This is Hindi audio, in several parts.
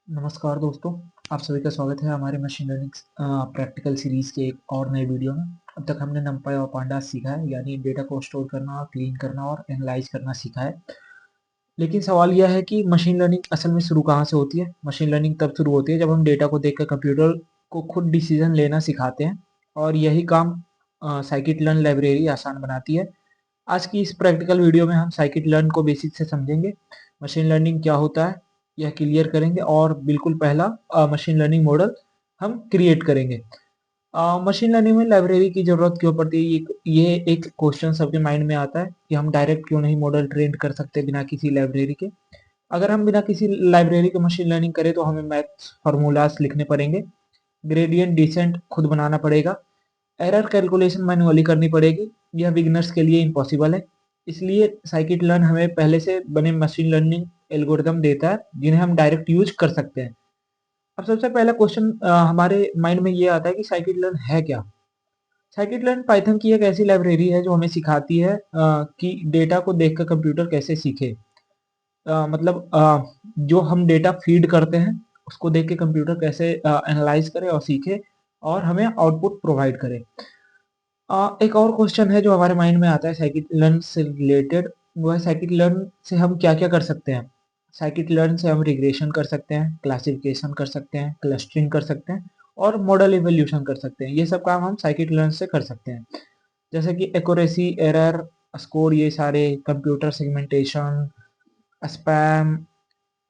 नमस्कार दोस्तों, आप सभी का स्वागत है हमारे मशीन लर्निंग प्रैक्टिकल सीरीज के एक और नए वीडियो में। अब तक हमने नंपाई और पांडास सीखा है, यानी डेटा को स्टोर करना, क्लीन करना और एनालाइज करना सीखा है। लेकिन सवाल यह है कि मशीन लर्निंग असल में शुरू कहाँ से होती है। मशीन लर्निंग तब शुरू होती है जब हम डेटा को देखकर कंप्यूटर को खुद डिसीजन लेना सिखाते हैं, और यही काम साइकिट लर्न लाइब्रेरी आसान बनाती है। आज की इस प्रैक्टिकल वीडियो में हम साइकिट लर्न को बेसिक से समझेंगे, मशीन लर्निंग क्या होता है यह क्लियर करेंगे, और बिल्कुल पहला मशीन लर्निंग मॉडल हम क्रिएट करेंगे। मशीन लर्निंग में लाइब्रेरी की ज़रूरत क्यों पड़ती है, ये एक क्वेश्चन सबके माइंड में आता है कि हम डायरेक्ट क्यों नहीं मॉडल ट्रेन कर सकते बिना किसी लाइब्रेरी के। अगर हम बिना किसी लाइब्रेरी के मशीन लर्निंग करें तो हमें मैथ्स फार्मूलाज लिखने पड़ेंगे, ग्रेडियंट डिसेंट खुद बनाना पड़ेगा, एरर कैलकुलेशन मैन्युअली करनी पड़ेगी। यह बिगिनर्स के लिए इम्पॉसिबल है। इसलिए साइकिट लर्न हमें पहले से बने मशीन लर्निंग एल्गोरिदम देता है जिन्हें हम डायरेक्ट यूज कर सकते हैं। अब सबसे पहला क्वेश्चन हमारे माइंड में ये आता है कि साइकिट लर्न है क्या। साइकिट लर्न पाइथन की एक ऐसी लाइब्रेरी है जो हमें सिखाती है कि डेटा को देखकर कंप्यूटर कैसे सीखे। मतलब जो हम डेटा फीड करते हैं उसको देख के कंप्यूटर कैसे एनालाइज करे और सीखे और हमें आउटपुट प्रोवाइड करे। एक और क्वेश्चन है जो हमारे माइंड में आता है साइकिट लर्न से रिलेटेड, वो है साइकिट लर्न से हम क्या क्या कर सकते हैं। साइकिट लर्न से हम रिग्रेशन कर सकते हैं, क्लासिफिकेशन कर सकते हैं, क्लस्टरिंग कर सकते हैं और मॉडल इवोल्यूशन कर सकते हैं। ये सब काम हम साइकिट लर्न से कर सकते हैं, जैसे कि एक्यूरेसी, एरर स्कोर, ये सारे, computer segmentation, spam,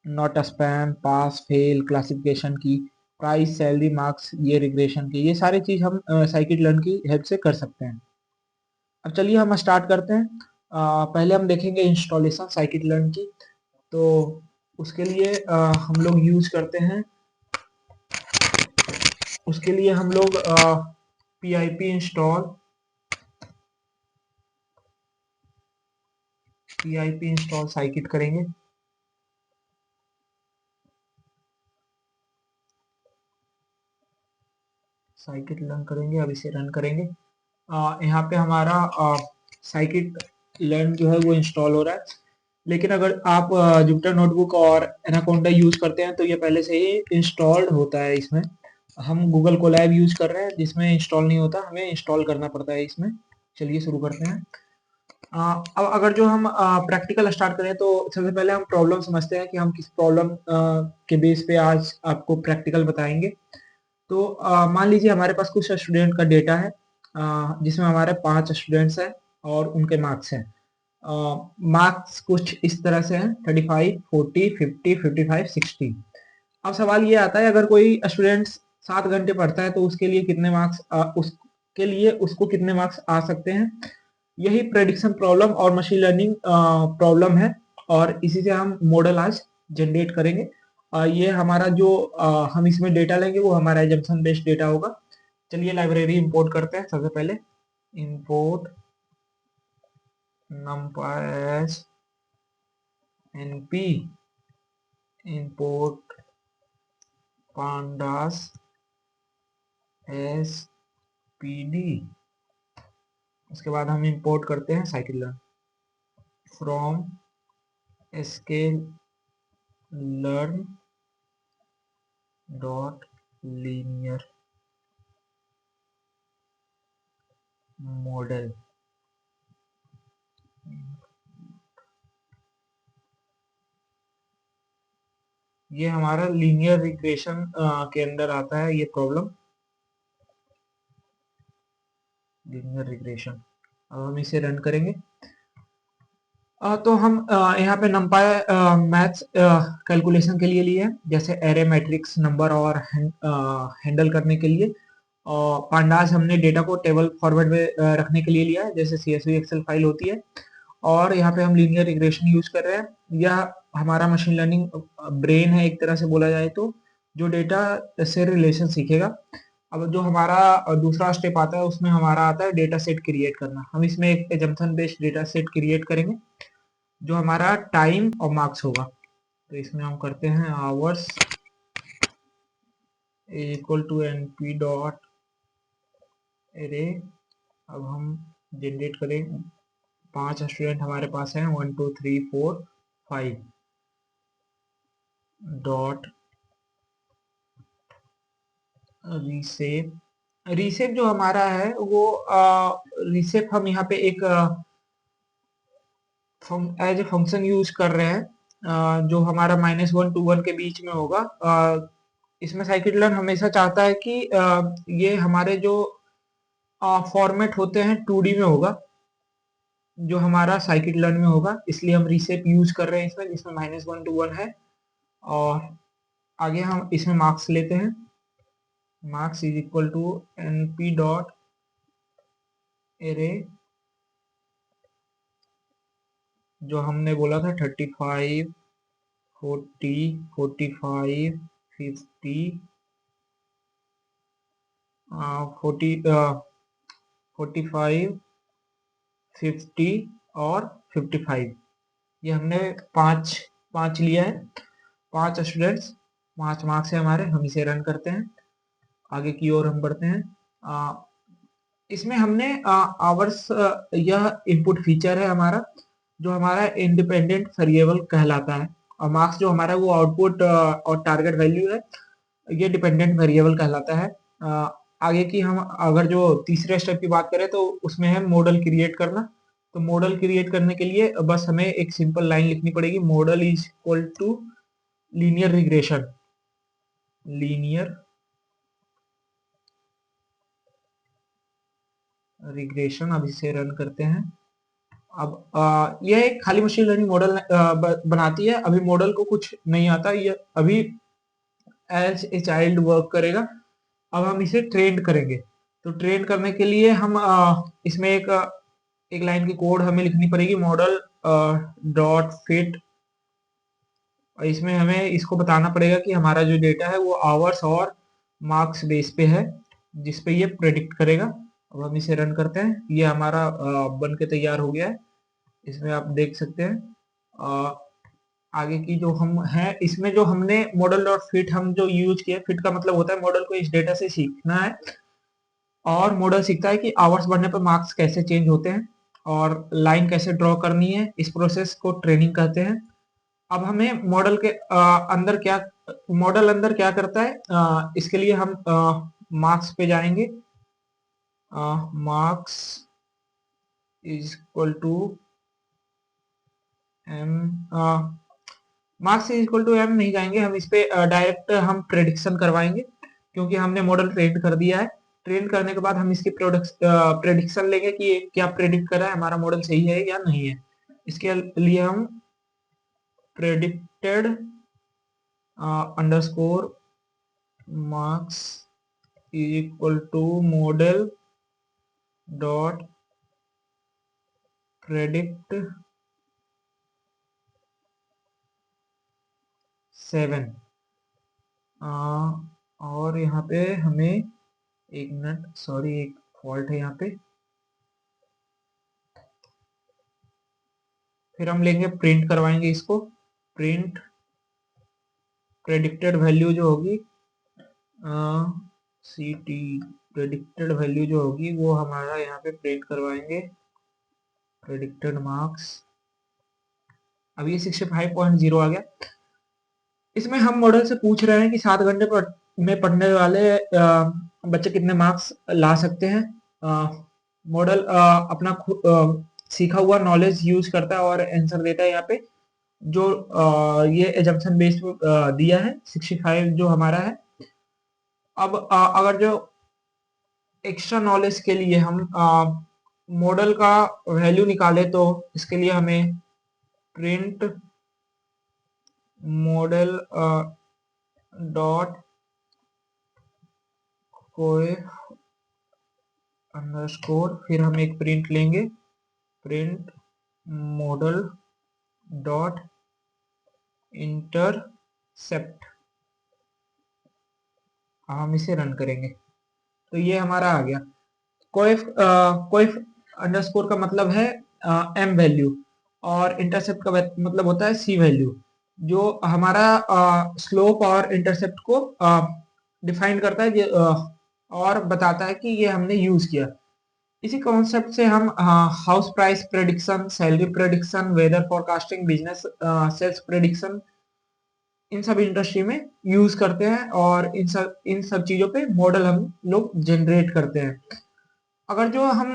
not spam, pass fail, classification की, प्राइस, सैलरी, मार्क्स, ये रिग्रेशन की, ये सारी चीज हम साइकिट लर्न की हेल्प से कर सकते हैं। अब चलिए हम स्टार्ट करते हैं। पहले हम देखेंगे इंस्टॉलेशन साइकिट लर्न की। तो उसके लिए हम लोग यूज करते हैं, उसके लिए हम लोग P I P install scikit करेंगे। साइकिट रन करेंगे, अब इसे रन करेंगे। यहाँ पे हमारा साइकिट लर्न जो है वो इंस्टॉल हो रहा है। लेकिन अगर आप जुपिटर नोटबुक और एनाकोंडा यूज करते हैं तो ये पहले से ही इंस्टॉल्ड होता है इसमें। हम गूगल कोलैब यूज कर रहे हैं जिसमें इंस्टॉल नहीं होता, हमें इंस्टॉल करना पड़ता है इसमें। चलिए शुरू करते हैं। अब अगर जो हम प्रैक्टिकल स्टार्ट करें तो सबसे पहले हम प्रॉब्लम समझते हैं कि हम किस प्रॉब्लम के बेस पे आज आपको प्रैक्टिकल बताएंगे। तो मान लीजिए हमारे पास कुछ स्टूडेंट का डेटा है, जिसमें हमारे 5 स्टूडेंट्स हैं और उनके मार्क्स हैं। मार्क्स कुछ इस तरह से हैं, 35, 40, 50, 55, 60। अब सवाल ये आता है, अगर कोई स्टूडेंट 7 घंटे पढ़ता है तो उसके लिए कितने मार्क्स उसके लिए उसको कितने मार्क्स आ सकते हैं। यही प्रेडिक्शन प्रॉब्लम और मशीन लर्निंग प्रॉब्लम है, और इसी से हम मॉडल आज जनरेट करेंगे। ये हमारा जो हम इसमें डेटा लेंगे वो हमारा एजम्पशन बेस्ड डेटा होगा। चलिए लाइब्रेरी इंपोर्ट करते हैं। सबसे पहले import numpy np, import pandas spd। उसके बाद हम इंपोर्ट करते हैं scikit learn from scale learn dot linear model. ये हमारा लीनियर रिग्रेशन के अंदर आता है ये प्रॉब्लम, लीनियर रिग्रेशन। अब हम इसे रन करेंगे। तो हम यहाँ पे नंपाई मैथ्स कैलकुलेशन के लिए लिए हैं, जैसे एरे, मैट्रिक्स, नंबर और हैंडल करने के लिए। और पांडास हमने डेटा को टेबल फॉर्मेट में रखने के लिए लिया है, जैसे CSV एक्सेल फाइल होती है। और यहाँ पे हम लीनियर रिग्रेशन यूज कर रहे हैं। यह हमारा मशीन लर्निंग ब्रेन है एक तरह से बोला जाए तो, जो डेटा से रिलेशन सीखेगा। अब जो हमारा दूसरा स्टेप आता है उसमें हमारा आता है डेटा सेट क्रिएट करना। हम इसमें एक assumption based data set create करेंगे जो हमारा टाइम और मार्क्स होगा। तो इसमें हम करते हैं ours equal to np dot array. अब हम जनरेट करें, 5 स्टूडेंट हमारे पास हैं, 1 2 3 4 5 डॉट रीसेप रीसेप जो हमारा है वो रीसेप हम यहाँ पे एक एज ए फंक्शन यूज कर रहे हैं, जो हमारा -1 to 1 के बीच में होगा। इसमें scikit-learn हमेशा चाहता है कि ये हमारे जो फॉर्मेट होते हैं 2D में होगा, जो हमारा scikit-learn में होगा, इसलिए हम रीसेप यूज कर रहे हैं इसमें, जिसमें -1 to 1 है। और आगे हम इसमें मार्क्स लेते हैं। Marks is equal to np dot array, जो हमने बोला था 35 40 45 50 45 50 और 55, ये हमने पांच पांच लिया है। 5 स्टूडेंट्स, 5 मार्क्स है हमारे। हम इसे रन करते हैं, आगे की ओर हम बढ़ते हैं। इसमें हमने आवर्स, यह इनपुट फीचर है हमारा, जो हमारा इंडिपेंडेंट वेरिएबल कहलाता है। और मार्क्स जो हमारा वो आउटपुट और टारगेट वैल्यू है, ये डिपेंडेंट वेरिएबल कहलाता है। आगे की हम अगर जो तीसरे स्टेप की बात करें तो उसमें है मॉडल क्रिएट करना। तो मॉडल क्रिएट करने के लिए बस हमें एक सिंपल लाइन लिखनी पड़ेगी, model is equal to linear regression. Linear regression, अब इसे रन करते हैं। अब यह एक खाली मशीन लर्निंग मॉडल बनाती है। अभी मॉडल को कुछ नहीं आता, ये अभी एज ए चाइल्ड वर्क करेगा। अब हम इसे ट्रेन करेंगे। तो ट्रेन करने के लिए हम इसमें एक लाइन की कोड हमें लिखनी पड़ेगी, मॉडल डॉट फिट। इसमें हमें इसको बताना पड़ेगा कि हमारा जो डेटा है वो आवर्स और मार्क्स बेस पे है, जिस पे ये प्रेडिक्ट करेगा। अब हम इसे रन करते हैं, ये हमारा बन के तैयार हो गया है। इसमें आप देख सकते हैं। आगे की जो हम है, इसमें जो हमने मॉडल डॉट फिट हम जो यूज किया, फिट का मतलब होता है मॉडल को इस डेटा से सीखना है, और मॉडल सीखता है कि आवर्स बढ़ने पर मार्क्स कैसे चेंज होते हैं और लाइन कैसे ड्रॉ करनी है। इस प्रोसेस को ट्रेनिंग कहते हैं। अब हमें मॉडल के अंदर क्या, मॉडल अंदर क्या करता है, इसके लिए हम मार्क्स पे जाएंगे। Marks is equal to M, marks is equal to M नहीं जाएंगे हम, इस पे डायरेक्ट हम प्रेडिक्शन करवाएंगे, क्योंकि हमने मॉडल ट्रेन कर दिया है। ट्रेन करने के बाद हम इसकी प्रेडिक्शन लेंगे कि ये क्या प्रेडिक्ट कर रहा है, हमारा मॉडल सही है या नहीं है। इसके लिए हम predicted underscore marks is equal to model dot predict 7। और यहाँ पे हमें एक मिनट, सॉरी एक फॉल्ट है यहाँ पे। फिर हम लेंगे, प्रिंट करवाएंगे इसको। प्रिंट प्रेडिक्टेड वैल्यू जो होगी, सी टी प्रेडिक्टेड वैल्यू जो होगी वो हमारा यहाँ पे प्रिंट करवाएंगे, प्रेडिक्टेड मार्क्स। अब ये 65.0 आ गया। इसमें हम मॉडल से पूछ रहे हैं कि 7 घंटे में पढ़ने वाले बच्चे कितने मार्क्स ला सकते हैं। मॉडल अपना सीखा हुआ नॉलेज यूज करता है और आंसर देता है। यहाँ पे जो ये एजम्पशन बेस्ड दिया है 65 जो हमारा है। अब अगर जो एक्स्ट्रा नॉलेज के लिए हम मॉडल का वैल्यू निकाले, तो इसके लिए हमें प्रिंट मॉडल डॉट कोएफ अंडरस्कोर, फिर हम एक प्रिंट लेंगे, प्रिंट मॉडल डॉट इंटरसेप्ट। हम इसे रन करेंगे तो ये हमारा आ गया। कोएफ अंडरस्कोर का मतलब है एम वैल्यू, और इंटरसेप्ट का मतलब होता है सी वैल्यू, जो हमारा स्लोप और इंटरसेप्ट को डिफाइन करता है, और बताता है कि ये हमने यूज किया। इसी कॉन्सेप्ट से हम house price prediction, salary prediction, weather forecasting, business sales prediction, इन सब इंडस्ट्री में यूज करते हैं और इन सब चीजों पे मॉडल हम लोग जनरेट करते हैं। अगर जो हम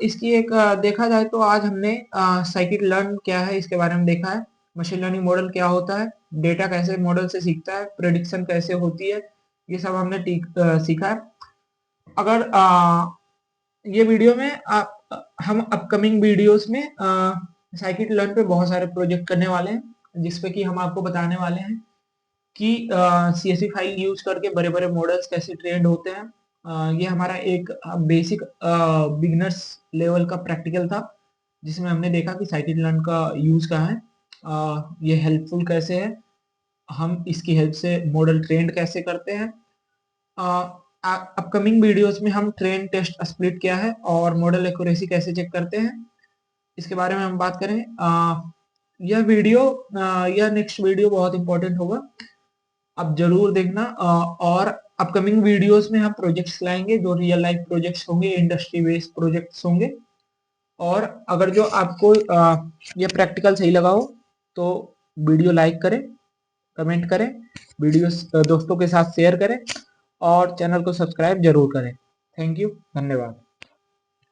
इसकी एक देखा जाए तो आज हमने साइकिट लर्न क्या है इसके बारे में देखा है, मशीन लर्निंग मॉडल क्या होता है, डेटा कैसे मॉडल से सीखता है, प्रेडिक्शन कैसे होती है, ये सब हमने सीखा है। अगर ये वीडियो में हम अपकमिंग वीडियोस में साइकिट लर्न पे बहुत सारे प्रोजेक्ट करने वाले हैं, जिसपे कि हम आपको बताने वाले हैं कि CSV फाइल यूज करके बड़े बड़े मॉडल्स कैसे ट्रेंड होते हैं। ये हमारा एक बेसिक बिगनर्स लेवल का प्रैक्टिकल था, जिसमें हमने देखा कि साइकिट लर्न का यूज कहाँ है, ये हेल्पफुल कैसे है, हम इसकी हेल्प से मॉडल ट्रेंड कैसे करते हैं। अपकमिंग वीडियोस में हम ट्रेन टेस्ट स्प्लिट क्या है और मॉडल एक्यूरेसी कैसे चेक करते हैं, इसके बारे में हम बात करें। यह वीडियो यह नेक्स्ट वीडियो बहुत इंपॉर्टेंट होगा, आप जरूर देखना। और अपकमिंग वीडियोस में हम प्रोजेक्ट्स लाएंगे जो रियल लाइफ प्रोजेक्ट्स होंगे, इंडस्ट्री बेस्ड प्रोजेक्ट्स होंगे। और अगर जो आपको ये प्रैक्टिकल सही लगा हो तो वीडियो लाइक करें, कमेंट करें, वीडियो दोस्तों के साथ शेयर करें और चैनल को सब्सक्राइब जरूर करें। थैंक यू, धन्यवाद।